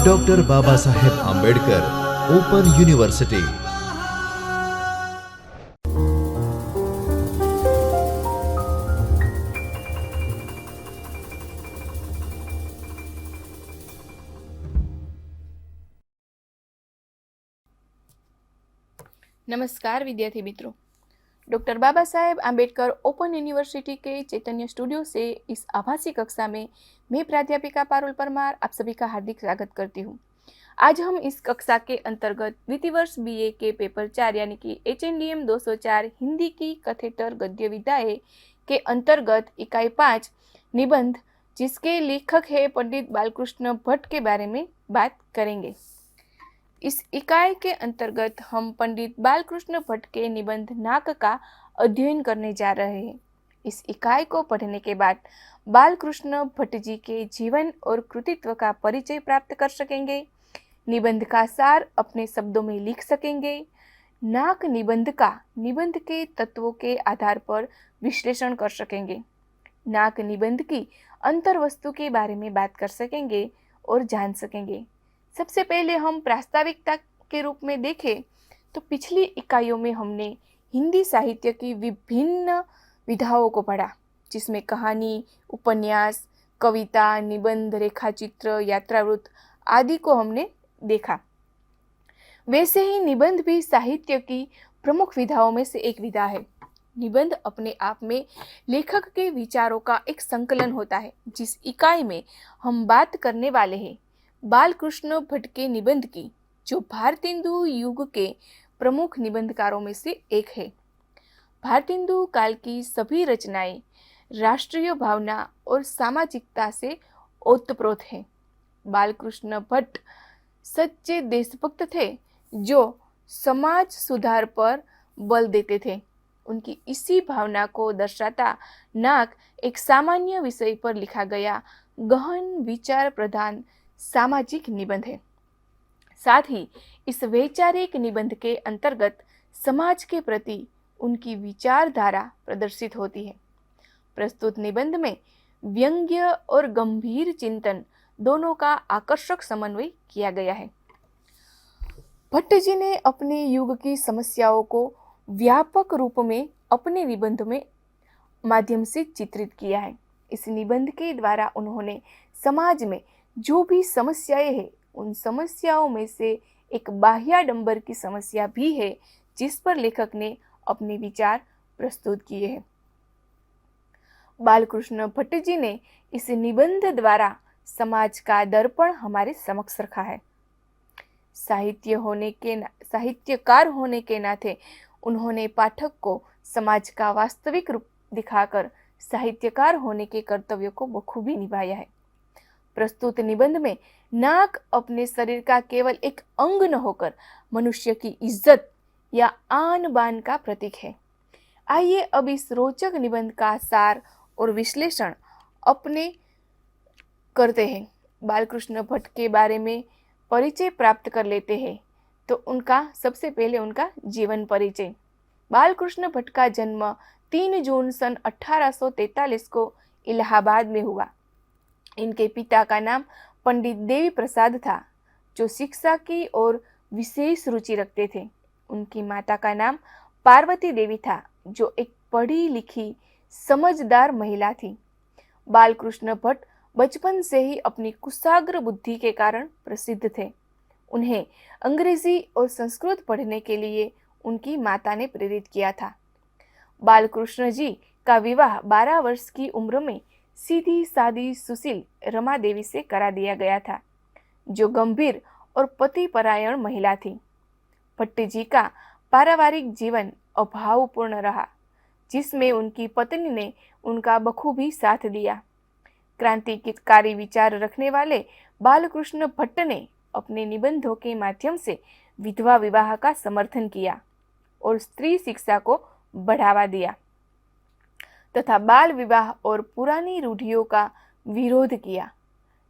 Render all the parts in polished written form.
Doctor Baba Saheb Ambedkar open university. नमस्कार विद्यार्थी मित्रों, doctor Baba Saheb Ambedkar open university के चैतन्य स्टूडियो से इस आभासी कक्षा में मैं प्राध्यापिका पारुल परमार आप सभी का हार्दिक स्वागत करती हूँ। आज हम इस कक्षा के अंतर्गत द्वितीय वर्ष बीए के पेपर 4 यानी कि HNDM 204 हिंदी की कथेतर गद्य विधाएं के अंतर्गत इकाई 5 निबंध जिसके लेखक है पंडित बालकृष्ण भट्ट के बारे में बात करेंगे। इस इकाई के अंतर्गत हम पंडित बालकृष्ण भट्ट के निबंध नाक का अध्ययन करने जा रहे हैं। इस इकाई को पढ़ने के बाद बालकृष्ण भट्ट जी के जीवन और कृतित्व का परिचय प्राप्त कर सकेंगे, निबंध का सार अपने शब्दों में लिख सकेंगे, नाक निबंध के तत्वों के आधार पर विश्लेषण कर सकेंगे, नाक निबंध की अंतर्वस्तु के बारे में बात कर सकेंगे और जान सकेंगे। सबसे पहले हम प्रास्ताविकता के रूप में देखें तो पिछली इकाइयों में हमने हिंदी साहित्य की विभिन्न विधाओं को पढ़ा, जिसमें कहानी, उपन्यास, कविता, निबंध, रेखाचित्र, यात्रावृत्त आदि को हमने देखा। वैसे ही निबंध भी साहित्य की प्रमुख विधाओं में से एक विधा है। निबंध अपने आप में लेखक के विचारों का एक संकलन होता है। जिस इकाई में हम बात करने वाले हैं बालकृष्ण भट्ट के निबंध की, जो भारतेंदु युग के प्रमुख निबंधकारों में से एक है। भारतेंदु काल की सभी रचनाएं राष्ट्रीय भावना और सामाजिकता से ओतप्रोत हैं। बालकृष्ण भट्ट सच्चे देशभक्त थे जो समाज सुधार पर बल देते थे। उनकी इसी भावना को दर्शाता नाक एक सामान्य विषय पर लिखा गया गहन विचार प्रधान सामाजिक निबंध है। साथ ही इस वैचारिक निबंध के अंतर्गत समाज के प्रति उनकी विचारधारा प्रदर्शित होती है। प्रस्तुत निबंध में व्यंग्य और गंभीर चिंतन दोनों का आकर्षक समन्वय किया गया है। भट्ट जी ने अपने युग की समस्याओं को व्यापक रूप में अपने निबंध में माध्यम से चित्रित किया है। इस निबंध के द्वारा उन्होंने समाज में जो भी समस्याएं हैं उन समस्याओं में से एक बाह्याडंबर की समस्या भी है, जिस पर लेखक ने अपने विचार प्रस्तुत किए हैं। बालकृष्ण भट्ट जी ने इस निबंध द्वारा समाज का दर्पण हमारे समक्ष रखा है। साहित्यकार होने के नाते उन्होंने पाठक को समाज का वास्तविक रूप दिखाकर साहित्यकार होने के कर्तव्य को बखूबी निभाया है। प्रस्तुत निबंध में नाक अपने शरीर का केवल एक अंग न होकर मनुष्य की इज्जत या आन बान का प्रतीक है। आइए अब इस रोचक निबंध का सार और विश्लेषण अपने करते हैं। बालकृष्ण भट्ट के बारे में परिचय प्राप्त कर लेते हैं तो सबसे पहले उनका जीवन परिचय। बालकृष्ण भट्ट का जन्म 3 जून सन 1843 को इलाहाबाद में हुआ। इनके पिता का नाम पंडित देवी प्रसाद था, जो शिक्षा की ओर विशेष रुचि रखते थे। उनकी माता का नाम पार्वती देवी था, जो एक पढ़ी लिखी समझदार महिला थी। बालकृष्ण भट्ट बचपन से ही अपनी कुशाग्र बुद्धि के कारण प्रसिद्ध थे। उन्हें अंग्रेजी और संस्कृत पढ़ने के लिए उनकी माता ने प्रेरित किया था। बालकृष्ण जी का विवाह 12 वर्ष की उम्र में सीधी सादी सुशील रमा देवी से करा दिया गया था, जो गंभीर और पतिपरायण महिला थी। भट्ट जी का पारिवारिक जीवन अभावपूर्ण रहा, जिसमें उनकी पत्नी ने उनका बखूबी साथ दिया। क्रांतिकारी विचार रखने वाले बालकृष्ण भट्ट ने अपने निबंधों के माध्यम से विधवा विवाह का समर्थन किया और स्त्री शिक्षा को बढ़ावा दिया तथा बाल विवाह और पुरानी रूढ़ियों का विरोध किया।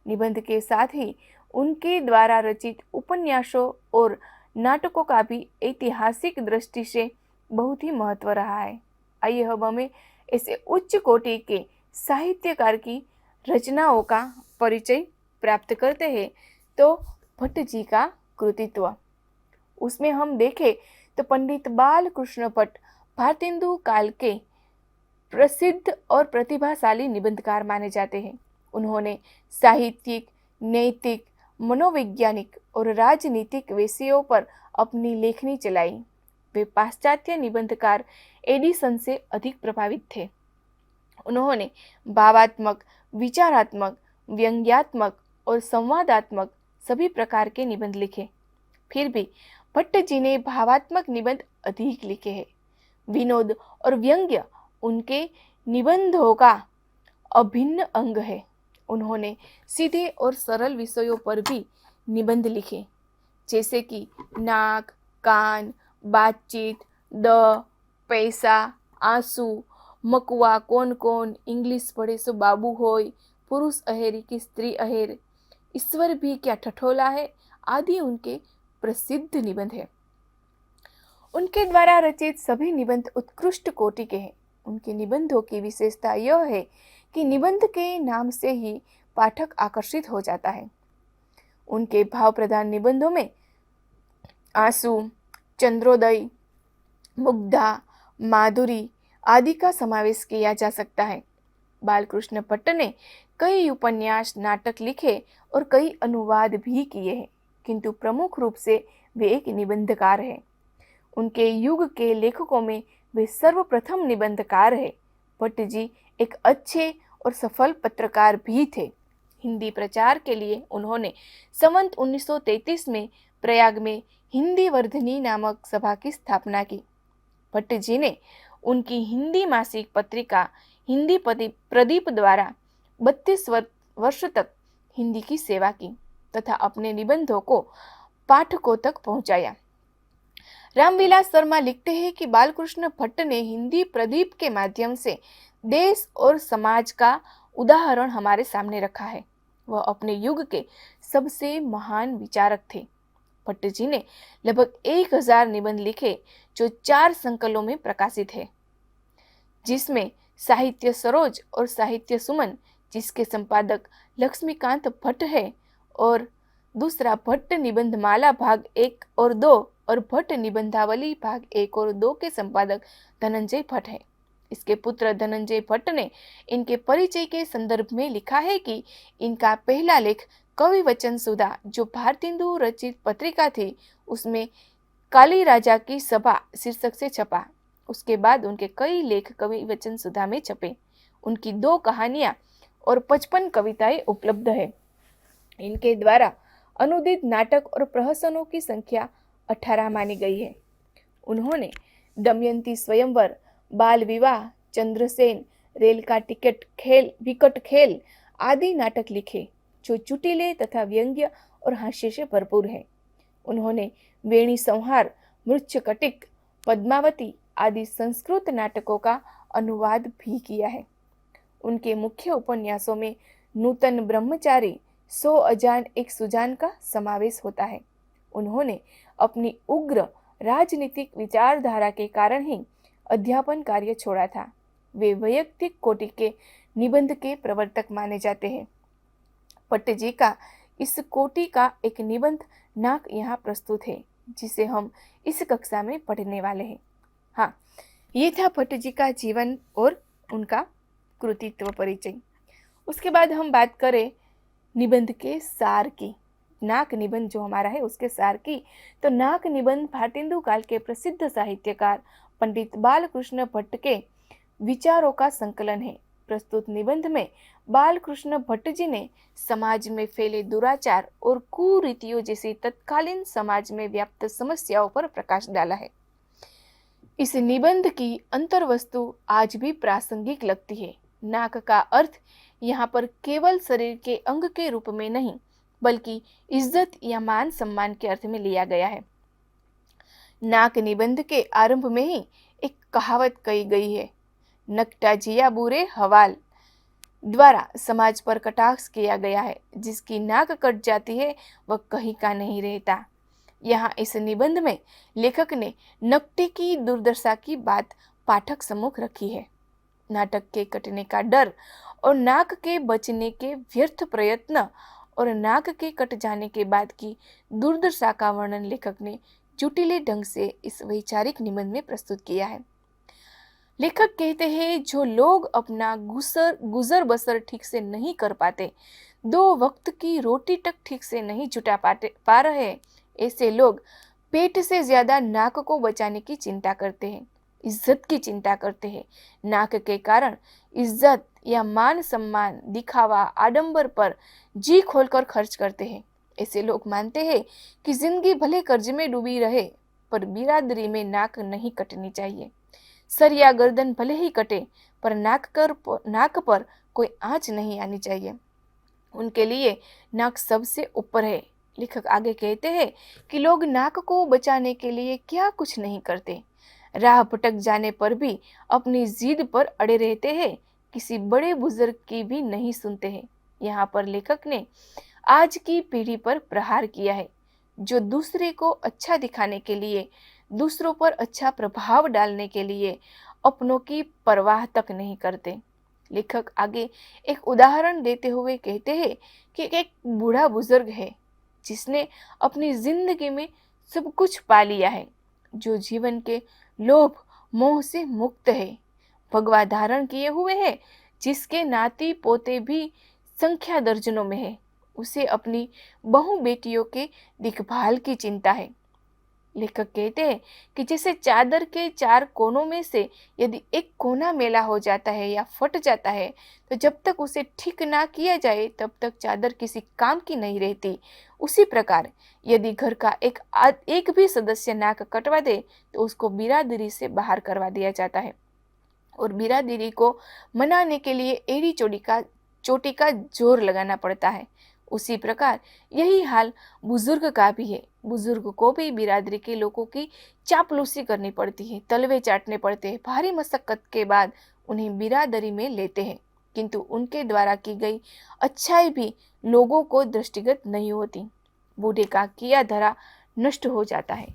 निबंध के साथ ही उनके द्वारा रचित उपन्यासों और नाटकों का भी ऐतिहासिक दृष्टि से बहुत ही महत्व रहा है। आइए अब हमें ऐसे उच्च कोटि के साहित्यकार की रचनाओं का परिचय प्राप्त करते हैं। तो भट्ट जी का कृतित्व। उसमें हम देखें तो पंडित बाल कृष्ण भट्ट भारतेंदु काल के प्रसिद्ध और प्रतिभाशाली निबंधकार माने जाते हैं। उन्होंने साहित्यिक, नैतिक, मनोवैज्ञानिक और राजनीतिक विषयों पर अपनी लेखनी चलाई। वे पाश्चात्य निबंधकार एडिसन से अधिक प्रभावित थे। उन्होंने भावात्मक, विचारात्मक, व्यंग्यात्मक और संवादात्मक सभी प्रकार के निबंध लिखे। फिर भी भट्ट जी ने भावात्मक निबंध अधिक लिखे हैं। विनोद और व्यंग्य उनके निबंधों का अभिन्न अंग है। उन्होंने सीधे और सरल विषयों पर भी निबंध लिखे, जैसे कि नाक, कान, बातचीत, पैसा, आंसू, मकवा कोन कोन, इंग्लिश पढ़े सो बाबू होय, पुरुष अहेरी की स्त्री अहेर, ईश्वर भी क्या ठठोला है आदि उनके प्रसिद्ध निबंध है। उनके द्वारा रचित सभी निबंध उत्कृष्ट कोटि के हैं। उनके निबंधों की विशेषता यह है कि निबंध के नाम से ही पाठक आकर्षित हो जाता है। उनके भाव प्रधान निबंधों में आंसू, चंद्रोदय, मुग्धा, माधुरी आदि का समावेश किया जा सकता है। बालकृष्ण भट्ट ने कई उपन्यास, नाटक लिखे और कई अनुवाद भी किए हैं, किंतु प्रमुख रूप से वे एक निबंधकार हैं। उनके युग के लेखकों में वे सर्वप्रथम निबंधकार हैं। भट्ट जी एक अच्छे और सफल पत्रकार भी थे। हिंदी प्रचार के लिए उन्होंने संवत 1933 में प्रयाग में हिंदी वर्धनी नामक सभा की स्थापना की। भट्ट जी ने उनकी हिंदी मासिक पत्रिका हिंदी प्रदीप द्वारा 32 वर्ष तक हिंदी की सेवा की तथा अपने निबंधों को पाठकों तक पहुंचाया। रामविलास शर्मा लिखते हैं कि बालकृष्ण भट्ट ने हिंदी प्रदीप के माध्यम से देश और समाज का उदाहरण हमारे सामने रखा है। वह अपने युग के सबसे महान विचारक थे। भट्ट जी ने लगभग 1000 निबंध लिखे जो 4 संकलों में प्रकाशित है, जिसमें साहित्य सरोज और साहित्य सुमन, जिसके संपादक लक्ष्मीकांत भट्ट है, और दूसरा भट्ट निबंध माला भाग 1 और 2 और भट्ट निबंधावली भाग 1 और 2 के संपादक धनंजय भट्ट है। इसके पुत्र धनंजय भट्ट ने इनके परिचय के संदर्भ में लिखा है कि इनका पहला लेख कवि वचन सुधा, जो भारतेंदु रचित पत्रिका थी, उसमें काली राजा की सभा शीर्षक से छपा। उसके बाद उनके कई लेख कवि वचन सुधा में छपे। उनकी 2 कहानियां और 55 कविताएं उपलब्ध है। इनके द्वारा अनुदित नाटक और प्रहसनों की संख्या 18 मानी गई है। उन्होंने दमयंती स्वयंवर, बाल विवाह, चंद्रसेन, रेल का टिकट खेल, विकट खेल आदि नाटक लिखे, जो चुटीले तथा व्यंग्य और हास्य से भरपूर है। उन्होंने वेणी संहार, मृच्छकटिक, पद्मावती आदि संस्कृत नाटकों का अनुवाद भी किया है। उनके मुख्य उपन्यासों में नूतन ब्रह्मचारी, 100 अजान एक सुजान का समावेश होता है। उन्होंने अपनी उग्र राजनीतिक विचारधारा के कारण ही अध्यापन कार्य छोड़ा था। वे वैयक्तिक कोटि के निबंध के प्रवर्तक माने जाते हैं। भट्ट जी का इस कोटि का एक निबंध नाक यहाँ प्रस्तुत है, जिसे हम इस कक्षा में पढ़ने वाले हैं। हाँ, ये था भट्ट जी का जीवन और उनका कृतित्व परिचय। उसके बाद हम बात करें निबंध के सार की, नाक निबंध जो हमारा है उसके सार की। तो नाक निबंध भारतेंदु काल के प्रसिद्ध साहित्यकार पंडित बालकृष्ण भट्ट के विचारों का संकलन है। प्रस्तुत निबंध में बालकृष्ण भट्ट जी ने समाज में फैले दुराचार और कुरीतियों जैसी तत्कालीन समाज में व्याप्त समस्याओं पर प्रकाश डाला है। इस निबंध की अंतर्वस्तु आज भी प्रासंगिक लगती है। नाक का अर्थ यहाँ पर केवल शरीर के अंग के रूप में नहीं, बल्कि इज्जत या मान सम्मान के अर्थ में लिया गया है। नाक निबंध के आरंभ में ही एक कहावत कही गई है, नकटा जिया बुरे हवाल, द्वारा समाज पर कटाक्ष किया गया है। जिसकी नाक कट जाती है वह कहीं का नहीं रहता। यहाँ इस निबंध में लेखक ने नकटे की दुर्दशा की बात पाठक सम्मुख रखी है। नाटक के कटने का डर और नाक के बचने के व्यर्थ प्रयत्न और नाक के कट जाने के बाद की दुर्दशा का वर्णन लेखक ने जुटिले ढंग से इस वैचारिक निबंध में प्रस्तुत किया है। लेखक कहते हैं, जो लोग अपना गुजर बसर ठीक से नहीं कर पाते, 2 वक्त की रोटी तक ठीक से नहीं जुटा पा रहे, ऐसे लोग पेट से ज्यादा नाक को बचाने की चिंता करते हैं, इज्जत की चिंता करते हैं। नाक के कारण इज्जत या मान सम्मान, दिखावा, आडंबर पर जी खोलकर खर्च करते हैं। ऐसे लोग मानते हैं कि जिंदगी भले कर्ज में डूबी रहे, पर बिरादरी में नाक नहीं कटनी चाहिए। सर या गर्दन भले ही कटे, पर नाक पर कोई आंच नहीं आनी चाहिए। उनके लिए नाक सबसे ऊपर है। लेखक आगे कहते हैं कि लोग नाक को बचाने के लिए क्या कुछ नहीं करते। राह भटक जाने पर भी अपनी जिद पर अड़े रहते हैं, किसी बड़े बुजुर्ग की भी नहीं सुनते हैं। यहाँ पर लेखक ने आज की पीढ़ी पर प्रहार किया है, जो दूसरे को अच्छा दिखाने के लिए, दूसरों पर अच्छा प्रभाव डालने के लिए अपनों की परवाह तक नहीं करते। लेखक आगे एक उदाहरण देते हुए कहते हैं कि एक बूढ़ा बुजुर्ग है जिसने अपनी जिंदगी में सब कुछ पा लिया है, जो जीवन के लोभ मोह से मुक्त है, भगवा धारण किए हुए है, जिसके नाती पोते भी संख्या दर्जनों में है। उसे अपनी बहु बेटियों के देखभाल की चिंता है। लेखक कहते हैं कि जैसे चादर के 4 कोनों में से यदि एक कोना मैला हो जाता है या फट जाता है, तो जब तक उसे ठीक ना किया जाए तब तक चादर किसी काम की नहीं रहती। उसी प्रकार यदि घर का एक भी सदस्य नाक कटवा दे तो उसको बिरादरी से बाहर करवा दिया जाता है, और बिरादरी को मनाने के लिए एड़ी चोटी का जोर लगाना पड़ता है। उसी प्रकार यही हाल बुजुर्ग का भी है। बुजुर्ग को भी बिरादरी के लोगों की चापलूसी करनी पड़ती है, तलवे चाटने पड़ते हैं। भारी मशक्कत के बाद उन्हें बिरादरी में लेते हैं, किंतु उनके द्वारा की गई अच्छाई भी लोगों को दृष्टिगत नहीं होती। बूढ़े का किया धरा नष्ट हो जाता है,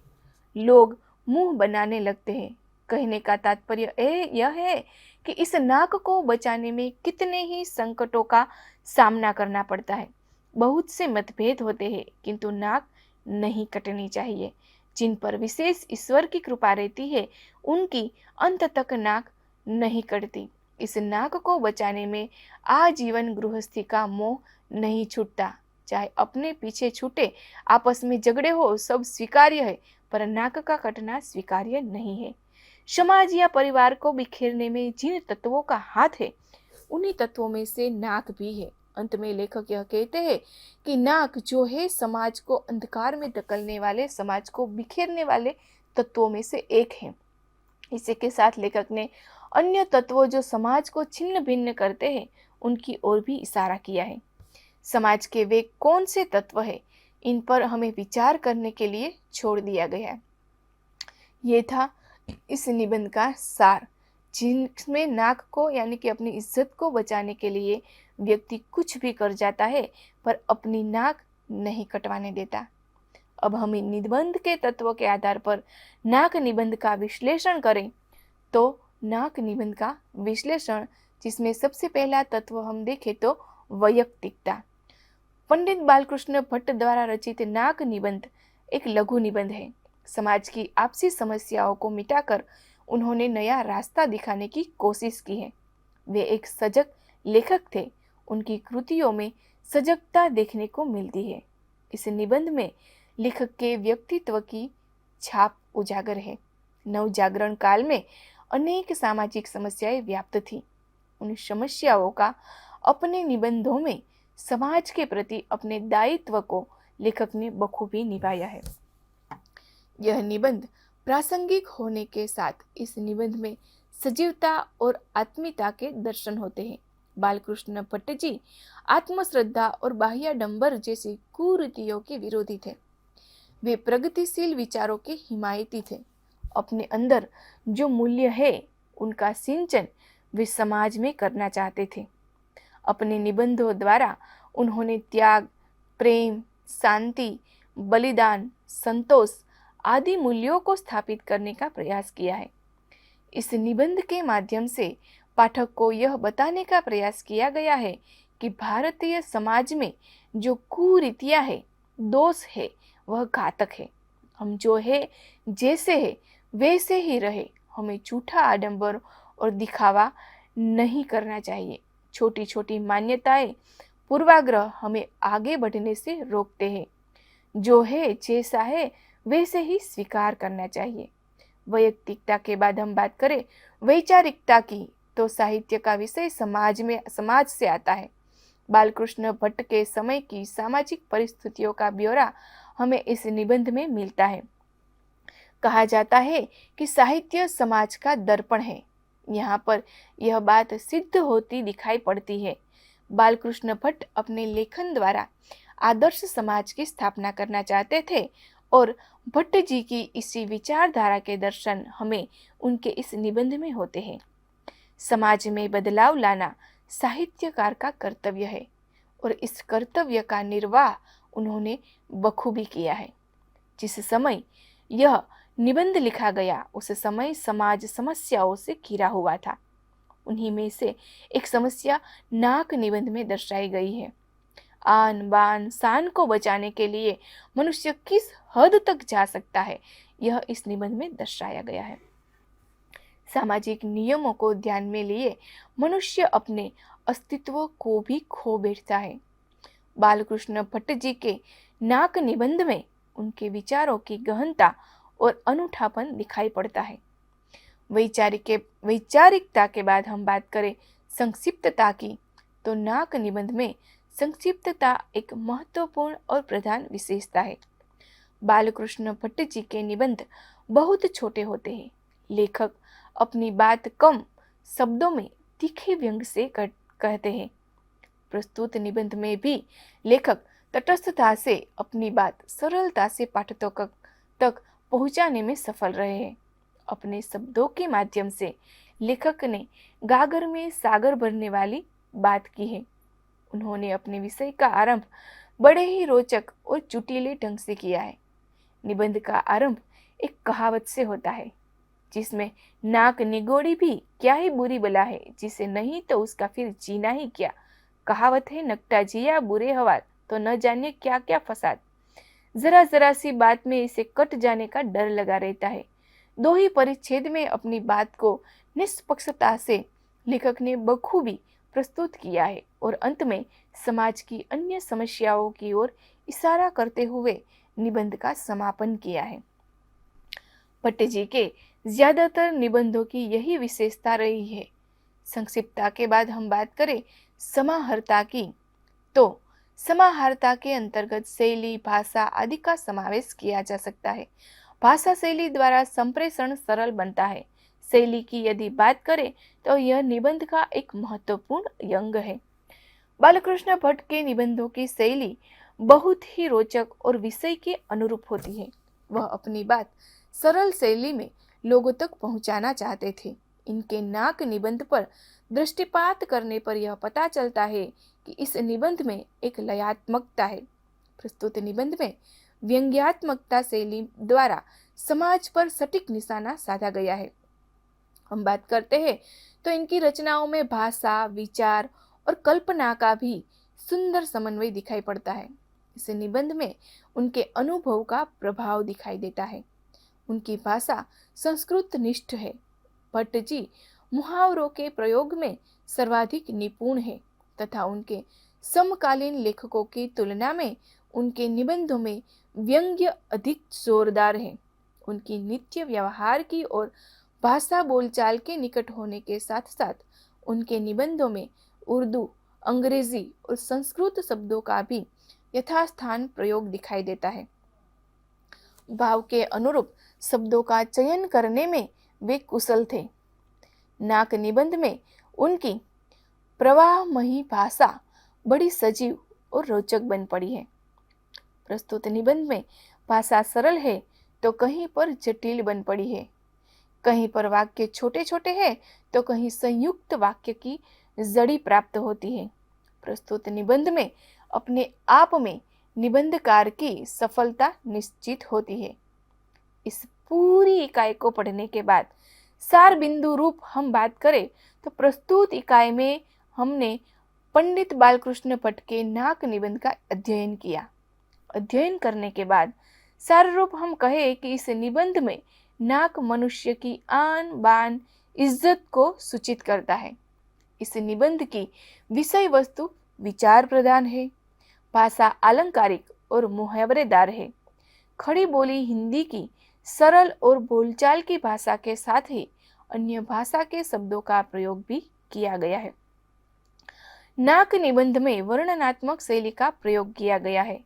लोग मुंह बनाने लगते हैं। कहने का तात्पर्य यह है कि इस नाक को बचाने में कितने ही संकटों का सामना करना पड़ता है। बहुत से मतभेद होते हैं, किंतु नाक नहीं कटनी चाहिए। जिन पर विशेष ईश्वर की कृपा रहती है, उनकी अंत तक नाक नहीं कटती। इस नाक को बचाने में आजीवन गृहस्थी का मोह नहीं छूटता। चाहे अपने पीछे छूटे, आपस में झगड़े हो, सब स्वीकार्य है, पर नाक का कटना स्वीकार्य नहीं है। समाज या परिवार को बिखेरने में जिन तत्वों का हाथ है, उन्हीं तत्वों में से नाक भी है। अंत में लेखक यह कहते हैं कि नाक जो है समाज को अंधकार में धकेलने वाले, समाज को बिखेरने वाले तत्वों में से एक है। इसी के साथ लेखक ने अन्य तत्वों जो समाज को छिन्न भिन्न करते हैं, उनकी ओर भी इशारा किया है। समाज के वे कौन से तत्व है, इन पर हमें विचार करने के लिए छोड़ दिया गया है। ये था इस निबंध का सार, जिसमें नाक को यानी कि अपनी इज्जत को बचाने के लिए व्यक्ति कुछ भी कर जाता है, पर अपनी नाक नहीं कटवाने देता। अब हम इन निबंध के तत्वों के आधार पर नाक निबंध का विश्लेषण करें तो नाक निबंध का विश्लेषण, जिसमें सबसे पहला तत्व हम देखें तो वैयक्तिकता। पंडित बालकृष्ण भट्ट द्वारा रचित नाक निबंध एक लघु निबंध है। समाज की आपसी समस्याओं को मिटाकर उन्होंने नया रास्ता दिखाने की कोशिश की है। वे एक सजग लेखक थे। उनकी कृतियों में सजगता देखने को मिलती है। इस निबंध में लेखक के व्यक्तित्व की छाप उजागर है। नवजागरण काल में अनेक सामाजिक समस्याएं व्याप्त थी। उन समस्याओं का अपने निबंधों में समाज के प्रति अपने दायित्व को लेखक ने बखूबी निभाया है। यह निबंध प्रासंगिक होने के साथ इस निबंध में सजीवता और आत्मीयता के दर्शन होते हैं। बालकृष्ण भट्ट जी आत्मश्रद्धा और बाह्याडंबर जैसी कुरीतियों के विरोधी थे। वे प्रगतिशील विचारों के हिमायती थे। अपने अंदर जो मूल्य है, उनका सिंचन वे समाज में करना चाहते थे। अपने निबंधों द्वारा उन्होंने त्याग, प्रेम, शांति, बलिदान, संतोष आदि मूल्यों को स्थापित करने का प्रयास किया है। इस निबंध के माध्यम से पाठक को यह बताने का प्रयास किया गया है कि भारतीय समाज में जो कुरीतियां है, दोष है, वह घातक है। हम जो है, जैसे है वैसे ही रहे। हमें झूठा आडंबर और दिखावा नहीं करना चाहिए। छोटी छोटी मान्यताएं, पूर्वाग्रह हमें आगे बढ़ने से रोकते हैं। जो है जैसा है वैसे ही स्वीकार करना चाहिए। वैयक्तिकता के बाद हम बात करें वैचारिकता की, तो साहित्य का विषय समाज से आता है। बालकृष्ण भट्ट के समय की सामाजिक परिस्थितियों का ब्यौरा हमें इस निबंध में मिलता है। कहा जाता है कि साहित्य समाज का दर्पण है। यहाँ पर यह बात सिद्ध होती दिखाई पड़ती है। बालकृष्ण भट्ट अपने लेखन द्वारा आदर्श समाज की स्थापना करना चाहते थे और भट्ट जी की इसी विचारधारा के दर्शन हमें उनके इस निबंध में होते हैं। समाज में बदलाव लाना साहित्यकार का कर्तव्य है और इस कर्तव्य का निर्वाह उन्होंने बखूबी किया है। जिस समय यह निबंध लिखा गया उस समय समाज समस्याओं से घिरा हुआ था। उन्हीं में से एक समस्या नाक निबंध में दर्शाई गई है। आन बान शान को बचाने के लिए मनुष्य किस हद तक जा सकता है, यह इस निबंध में दर्शाया गया है। सामाजिक नियमों को ध्यान में लिए मनुष्य अपने अस्तित्व को भी खो बैठता है। बालकृष्ण भट्ट जी के नाक निबंध में उनके विचारों की गहनता और अनूठापन दिखाई पड़ता है। वैचारिकता के बाद हम बात करें संक्षिप्तता की, तो नाक निबंध में संक्षिप्तता एक महत्वपूर्ण और प्रधान विशेषता है। बालकृष्ण भट्ट जी के निबंध बहुत छोटे होते हैं। लेखक अपनी बात कम शब्दों में तीखे व्यंग से कहते हैं। प्रस्तुत निबंध में भी लेखक तटस्थता से अपनी बात सरलता से पाठकों तक पहुंचाने में सफल रहे हैं। अपने शब्दों के माध्यम से लेखक ने गागर में सागर भरने वाली बात की है। उन्होंने अपने विषय का आरंभ बड़े ही रोचक और चुटीले ढंग से किया है। निबंध का आरंभ एक कहावत से होता है, जिसमें नाक निगोड़ी भी क्या ही बुरी बला है, जिसे नहीं तो उसका फिर जीना ही क्या। कहावत है, नकटा जिया बुरे हवाल, तो न जाने क्या क्या फसाद। जरा जरा सी बात में इसे कट जाने का डर लगा रहता है। दो ही परिच्छेद में अपनी बात को निष्पक्षता से लेखक ने बखूबी प्रस्तुत किया है और अंत में समाज की अन्य समस्याओं की ओर इशारा करते हुए निबंध का समापन किया है। भट्ट जी के ज्यादातर निबंधों की यही विशेषता रही है। संक्षिप्तता के बाद हम बात करें समाहर्ता की, तो समाहर्ता के अंतर्गत शैली, भाषा आदि का समावेश किया जा सकता है। भाषा शैली द्वारा संप्रेषण सरल बनता है। शैली की यदि बात करें तो यह निबंध का एक महत्वपूर्ण अंग है। बालकृष्ण भट्ट के निबंधों की शैली बहुत ही रोचक और विषय के अनुरूप होती है। वह अपनी बात सरल शैली में लोगों तक पहुंचाना चाहते थे। इनके नाक निबंध पर दृष्टिपात करने पर यह पता चलता है कि इस निबंध में एक लयात्मकता है। प्रस्तुत निबंध में व्यंग्यात्मकता शैली द्वारा समाज पर सटीक निशाना साधा गया है। हम बात करते हैं तो इनकी रचनाओं में भाषा, विचार और कल्पना का भी सुंदर समन्वय दिखाई पड़ता है। इस निबंध में उनके अनुभव का प्रभाव दिखाई देता है। उनकी भाषा संस्कृत निष्ठ है। भट्ट जी मुहावरों के प्रयोग में सर्वाधिक निपुण है तथा उनके समकालीन लेखकों की तुलना में उनके निबंधों में व्यंग्य अधिक जोरदार है। उनकी नित्य व्यवहार की और भाषा बोलचाल के निकट होने के साथ साथ उनके निबंधों में उर्दू, अंग्रेजी और संस्कृत शब्दों का भी यथास्थान प्रयोग दिखाई देता है। भाव के अनुरूप शब्दों का चयन करने में वे कुशल थे। नाक निबंध में उनकी प्रवाहमयी भाषा बड़ी सजीव और रोचक बन पड़ी है। प्रस्तुत निबंध में भाषा सरल है तो कहीं पर जटिल बन पड़ी है। कहीं पर वाक्य छोटे छोटे हैं तो कहीं संयुक्त वाक्य की जड़ी प्राप्त होती है। प्रस्तुत निबंध में अपने आप में निबंधकार की सफलता निश्चित होती है। इस पूरी इकाई को पढ़ने के बाद सार बिंदु रूप हम बात करें तो प्रस्तुत इकाई में हमने पंडित बालकृष्ण भट्ट के नाक निबंध का अध्ययन किया। अध्ययन करने के बाद साररूप हम कहे कि इस निबंध में नाक मनुष्य की आन बान इज्जत को सूचित करता है। इस निबंध की विषय वस्तु विचार प्रधान है, भाषा अलंकारिक और मुहावरेदार है। खड़ी बोली हिंदी की सरल और बोलचाल की भाषा के साथ ही अन्य भाषा के शब्दों का प्रयोग भी किया गया है। नाक निबंध में वर्णनात्मक शैली का प्रयोग किया गया है।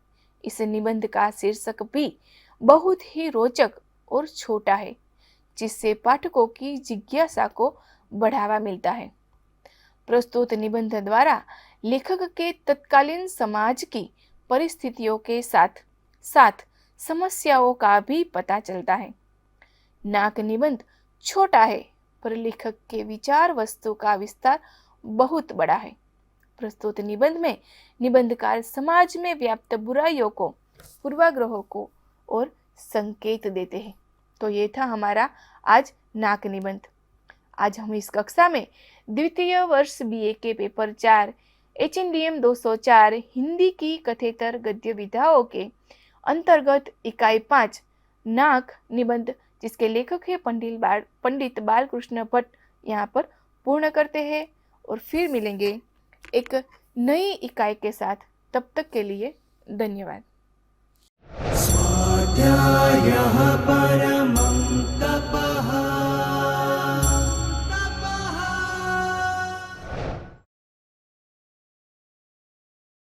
इस निबंध का शीर्षक भी बहुत ही रोचक और छोटा है, जिससे पाठकों की जिज्ञासा को बढ़ावा मिलता है। प्रस्तुत निबंध द्वारा लेखक के तत्कालीन समाज की परिस्थितियों के साथ साथ समस्याओं का भी पता चलता है। नाक निबंध छोटा है, पर लेखक के विचार वस्तु का विस्तार बहुत बड़ा है। प्रस्तुत निबंध में निबंधकार समाज में व्याप्त बुराइयों को, पूर्वाग्रहों को और संकेत देते हैं। तो ये था हमारा आज नाक निबंध। आज हम इस कक्षा में द्वितीय वर्ष बीए के पेपर 4 HNDM 204 हिंदी की कथेतर गद्य विधाओं के अंतर्गत इकाई 5 नाक निबंध, जिसके लेखक है पंडित बालकृष्ण भट्ट, यहाँ पर पूर्ण करते हैं और फिर मिलेंगे एक नई इकाई के साथ। तब तक के लिए धन्यवाद। स्वाध्यायः